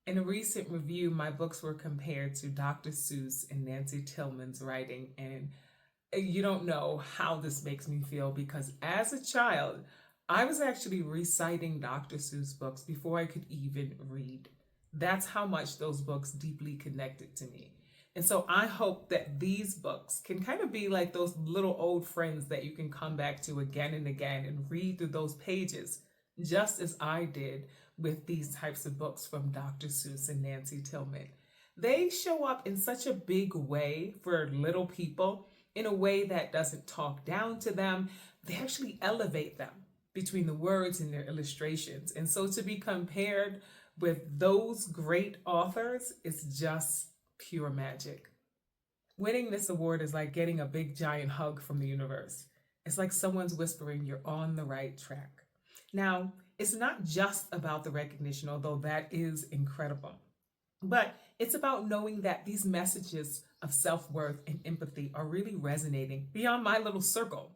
In a recent review, my books were compared to Dr. Seuss and Nancy Tillman's writing, and you don't know how this makes me feel because as a child, I was actually reciting Dr. Seuss books before I could even read. That's how much those books deeply connected to me. And so I hope that these books can kind of be like those little old friends that you can come back to again and again and read through those pages, just as I did with these types of books from Dr. Seuss and Nancy Tillman. They show up in such a big way for little people, in a way that doesn't talk down to them. They actually elevate them between the words and their illustrations. And so to be compared with those great authors is just pure magic. Winning this award is like getting a big giant hug from the universe. It's like someone's whispering you're on the right track. Now, it's not just about the recognition, although that is incredible, but it's about knowing that these messages of self-worth and empathy are really resonating beyond my little circle.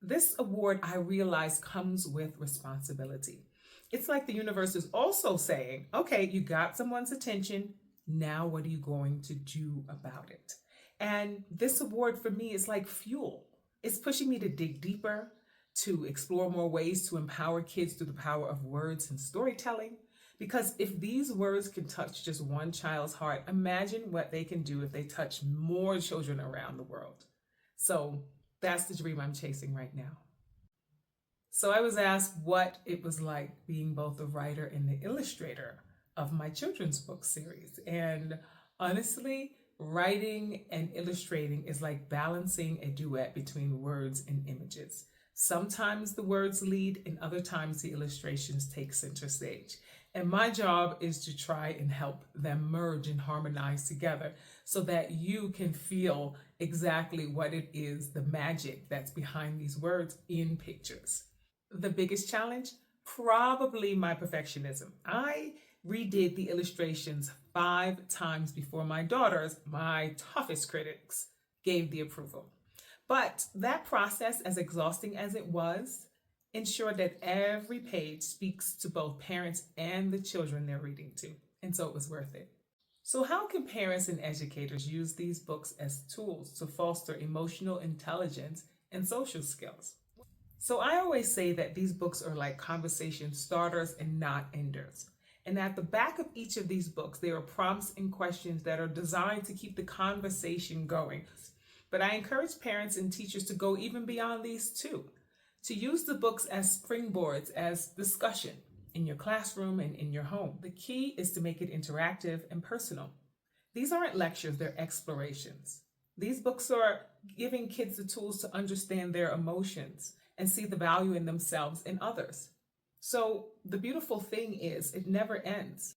This award, I realize, comes with responsibility. It's like the universe is also saying, okay, you got someone's attention. Now, what are you going to do about it? And this award for me is like fuel. It's pushing me to dig deeper, to explore more ways to empower kids through the power of words and storytelling. Because if these words can touch just one child's heart, imagine what they can do if they touch more children around the world. So that's the dream I'm chasing right now. So I was asked what it was like being both the writer and the illustrator of my children's book series. And honestly, writing and illustrating is like balancing a duet between words and images. Sometimes the words lead, and other times the illustrations take center stage. And my job is to try and help them merge and harmonize together so that you can feel exactly what it is, the magic that's behind these words in pictures. The biggest challenge? Probably my perfectionism. I redid the illustrations 5 times before my daughters, my toughest critics, gave the approval. But that process, as exhausting as it was, ensured that every page speaks to both parents and the children they're reading to. And so it was worth it. So how can parents and educators use these books as tools to foster emotional intelligence and social skills? So I always say that these books are like conversation starters and not enders. And at the back of each of these books, there are prompts and questions that are designed to keep the conversation going. But I encourage parents and teachers to go even beyond these too, to use the books as springboards, as discussion in your classroom and in your home. The key is to make it interactive and personal. These aren't lectures, they're explorations. These books are giving kids the tools to understand their emotions and see the value in themselves and others. So the beautiful thing is, it never ends.